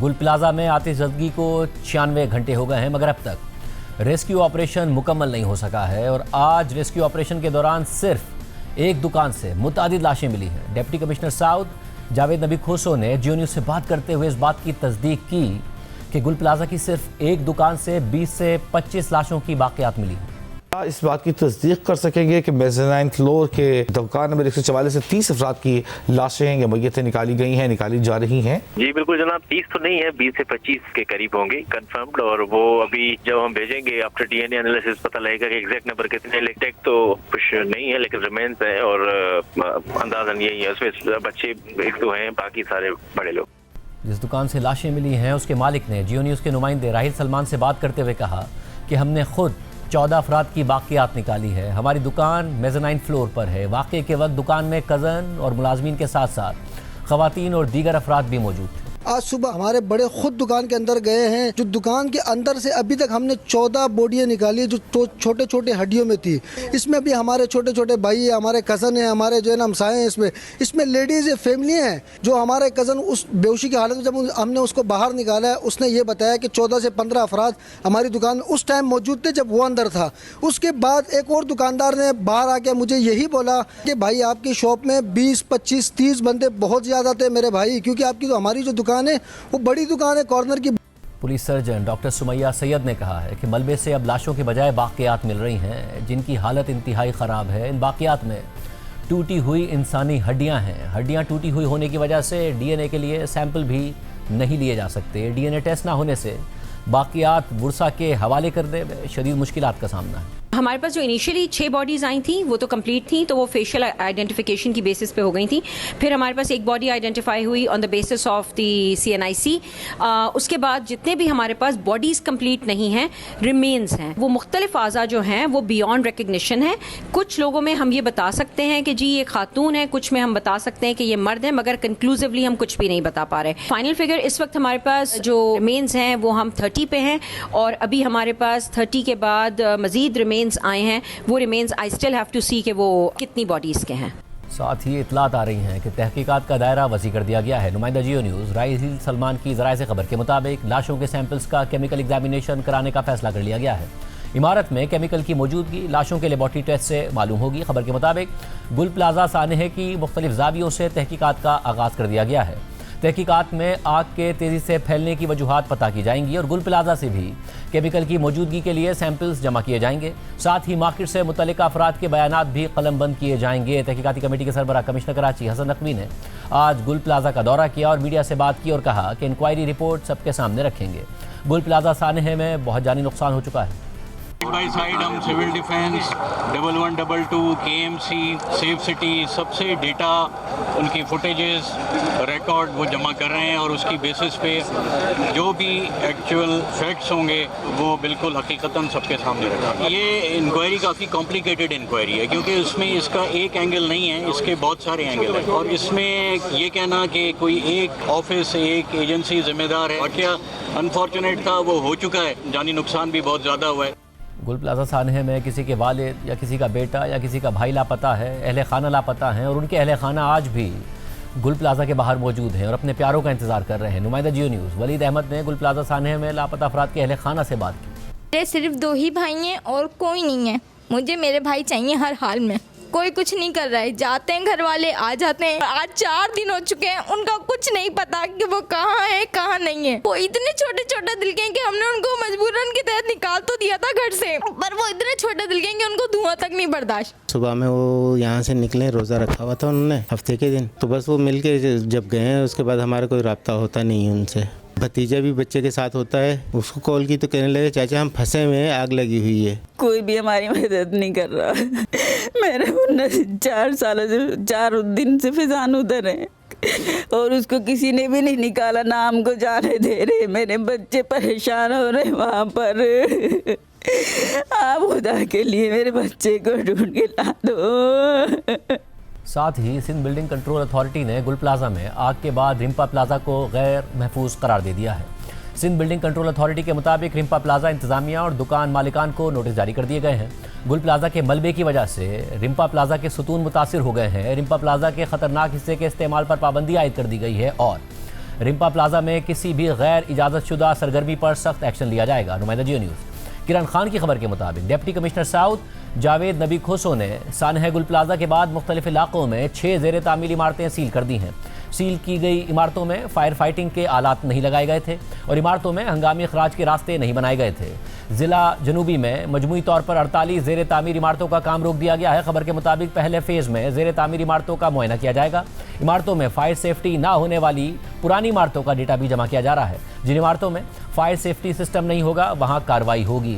गुल प्लाजा में आतिशबाजी को 96 घंटे हो गए हैं, मगर अब तक रेस्क्यू ऑपरेशन मुकम्मल नहीं हो सका है और आज रेस्क्यू ऑपरेशन के दौरान सिर्फ एक दुकान से मुतादिद लाशें मिली हैं। डिप्टी कमिश्नर साउथ जावेद नबी खोसो ने जियो न्यूज़ से बात करते हुए इस बात की तस्दीक की कि गुल प्लाजा की सिर्फ एक दुकान से 20 से 25 लाशों की बाकियात मिली हैं। इस बात की तस्दीक कर सकेंगे कि मेज़नाइन फ्लोर के दुकान नंबर 144 से 30 अफराद की लाशें या मैयतें निकाली गई हैं, निकाली जा रही हैं। जी बिल्कुल जनाब, 30 तो नहीं है, 20 से 25 के करीब होंगे कंफर्म्ड, और वो अभी जब हम भेजेंगे आफ्टर डीएनए एनालिसिस पता लगेगा कि एग्जैक्ट नंबर कितने। लेटेक तो कुछ नहीं है लेकिन रिमेन्स है और अंदाजन यही है, उसमें बच्चे एक तो हैं, बाकी सारे बड़े लोग। जिस दुकान से लाशें मिली हैं उसके मालिक ने जियो न्यूज़ के नुमाइंदे राहिल सलमान से बात करते हुए कहा कि हमने खुद 14 अफराद की बाकियात निकाली है। हमारी दुकान मेज़नाइन फ्लोर पर है। वाक़े के वक्त दुकान में कज़न और मुलाजमीन के साथ साथ ख़वातीन और दीगर अफराद भी मौजूद थे। आज सुबह हमारे बड़े खुद दुकान के अंदर गए हैं, जो दुकान के अंदर से अभी तक हमने 14 बॉडियाँ निकाली जो छोटे छोटे हड्डियों में थी। इसमें भी हमारे छोटे छोटे भाई है, हमारे कज़न हैं, हमारे जो है ना हमसाए हैं। इसमें लेडीज़ फैमिली हैं। जो हमारे कज़न उस बेहोशी की हालत में जब हमने उसको बाहर निकाला है, उसने ये बताया कि 14 से 15 अफराद हमारी दुकान में उस टाइम मौजूद थे जब वो अंदर था। उसके बाद एक और दुकानदार ने बाहर आके मुझे यही बोला कि भाई आपकी शॉप में 20, 25, 30 बंदे बहुत ज़्यादा थे मेरे भाई, क्योंकि आपकी तो हमारी जो दुकान है वो बड़ी दुकान है कॉर्नर की। Police surgeon doctor Sumaiya Syed ने कहा है कि मलबे से अब लाशों के बजाय बाकियात मिल रही हैं जिनकी हालत इंतहाई ख़राब है। इन बाकियात में टूटी हुई इंसानी हड्डियां हैं। हड्डियां टूटी हुई होने की वजह से डीएनए के लिए सैंपल भी नहीं लिए जा सकते। डीएनए टेस्ट ना होने से बाकियात बुरसा के हवाले करने में शदीद मुश्किलात का सामना है। हमारे पास जो इनिशियली 6 बॉडीज़ आई थी वो तो कंप्लीट थी, तो वो फेशियल आइडेंटिफिकेशन की बेसिस पे हो गई थी। फिर हमारे पास एक बॉडी आइडेंटिफाई हुई on the basis of the CNIC। उसके बाद जितने भी हमारे पास बॉडीज़ कंप्लीट नहीं हैं, रिमेन्स हैं, वो मुख्तलिफ आज़ा जो हैं वो बियॉन्ड रिकग्निशन है। कुछ लोगों में हम ये बता सकते हैं कि जी ये खातून है, कुछ में हम बता सकते हैं कि ये मर्द है, मगर कंक्लूसिवली हम कुछ भी नहीं बता पा रहे। फाइनल फिगर इस वक्त हमारे पास जो रिमेन्स हैं वो हम 30 पे हैं, और अभी हमारे पास 30 के बाद मज़ीद रिमेन्स आए हैं। वो remains I still have to see कि वो कितनी बॉडीज़ के हैं। साथ ही इतलात आ रही हैं कि तहकीकात का दायरा वसी कर दिया गया है। नुमाइंदा जियो न्यूज़ राहिल सलमान की ज़राए से खबर के मुताबिक लाशों के सैंपल्स का केमिकल एग्जामिनेशन कराने का फैसला कर लिया गया है। इमारत में केमिकल की मौजूदगी लाशों के लेबॉर्ट्री टेस्ट से मालूम होगी। खबर के मुताबिक गुल प्लाजा सानहे की मुख्तलिफ ज़ावियों से तहकीकात का आगाज़ कर दिया गया है। तहकीकात में आग के तेज़ी से फैलने की वजूहात पता की जाएंगी और गुल प्लाजा से भी केमिकल की मौजूदगी के लिए सैंपल्स जमा किए जाएंगे। साथ ही मार्केट से मुतल्लिका अफराद के बयानात भी कलमबंद किए जाएंगे। तहकीकाती कमेटी के सरबराह कमिश्नर कराची हसन नकवी ने आज गुल प्लाजा का दौरा किया और मीडिया से बात की और कहा कि इंक्वायरी रिपोर्ट सबके सामने रखेंगे। गुल प्लाजा सानहे में बहुत जानी नुकसान हो चुका है। बाई साइड हम civil defence 1122 KMC safe city सबसे डेटा उनकी फुटेजेस रिकॉर्ड वो जमा कर रहे हैं और उसकी बेसिस पे जो भी एक्चुअल फैक्ट्स होंगे वो बिल्कुल हकीकतन सबके सामने रखेंगे। ये इंक्वायरी काफ़ी कॉम्प्लिकेटेड इंक्वायरी है क्योंकि उसमें इसका एक एंगल नहीं है, इसके बहुत सारे एंगल हैं और इसमें ये कहना कि कोई एक ऑफिस एक एजेंसी जिम्मेदार है, वाकया अनफॉर्चुनेट था, वो हो चुका है। जानी नुकसान भी बहुत ज़्यादा हुआ है। गुल प्लाजा सानहे में किसी के वालिद या किसी का बेटा या किसी का भाई लापता है, अहले खाना लापता हैं और उनके अहले खाना आज भी गुल प्लाजा के बाहर मौजूद हैं और अपने प्यारों का इंतजार कर रहे हैं। नुमाइंदा जियो न्यूज़ वलीद अहमद ने गुल प्लाजा सानहे में लापता अफराद के अहले खाना से बात की। मेरे सिर्फ 2 ही भाई हैं और कोई नहीं है। मुझे मेरे भाई चाहिए हर हाल में। कोई कुछ नहीं कर रहा है, जाते हैं घर वाले आ जाते हैं। आज 4 दिन हो चुके हैं, उनका कुछ नहीं पता कि वो कहाँ है कहाँ नहीं है। वो इतने छोटे छोटे दिल के हैं कि हमने उनको मजबूरन के तहत निकाल तो दिया था घर से, पर वो इतने छोटे दिल के हैं कि उनको धुआं तक नहीं बर्दाश्त। सुबह में वो यहाँ से निकले, रोज़ा रखा हुआ था उन्होंने हफ्ते के दिन, तो बस वो मिल के जब गए हैं उसके बाद हमारा कोई रब्ता होता नहीं है उनसे। भतीजा भी बच्चे के साथ होता है, उसको कॉल की तो कहने लगे चाचा हम फंसे हुए हैं, आग लगी हुई है। कोई भी हमारी मदद नहीं कर रहा। मेरे मुन्ना 4 साल से 4 दिन से फिजान उधर है और उसको किसी ने भी नहीं निकाला, ना हमको जाने दे रहे। मेरे बच्चे परेशान हो रहे वहाँ पर। आप खुदा के लिए मेरे बच्चे को ढूंढ के ला दो। साथ ही सिंध बिल्डिंग कंट्रोल अथॉरिटी ने गुल प्लाजा में आग के बाद रिम्पा प्लाजा को गैर महफूज करार दे दिया है। सिंध बिल्डिंग कंट्रोल अथॉरिटी के मुताबिक रिम्पा प्लाजा इंतजामिया और दुकान मालिकान को नोटिस जारी कर दिए गए हैं। गुल प्लाजा के मलबे की वजह से रिम्पा प्लाजा के सुतून मुतासिर हो गए हैं। रिम्पा प्लाजा के खतरनाक हिस्से के इस्तेमाल पर पाबंदी आयद कर दी गई है और रिम्पा प्लाजा में किसी भी गैर इजाज़तशुदा सरगर्मी पर सख्त एक्शन लिया जाएगा। नुमाइंदा जियो न्यूज़। किरण खान की खबर के मुताबिक डिप्टी कमिश्नर साउथ जावेद नबी खोसो ने सानह गुल प्लाजा के बाद मुख्तलिफ इलाकों में 6 ज़ेर तामीर इमारतें सील कर दी हैं। सील की गई इमारतों में फायर फाइटिंग के आलात नहीं लगाए गए थे और इमारतों में हंगामी अखराज के रास्ते नहीं बनाए गए थे। ज़िला जनूबी में मजमूई तौर पर 48 ज़ेर तामीर इमारतों का काम रोक दिया गया है। खबर के मुताबिक पहले फेज़ में ज़ेर तामीर इमारतों का मुआयना किया जाएगा। इमारतों में फायर सेफ्टी ना होने वाली पुरानी इमारतों का डेटा भी जमा किया जा रहा है। जिन इमारतों में फायर सेफ्टी सिस्टम नहीं होगा वहाँ कार्रवाई होगी।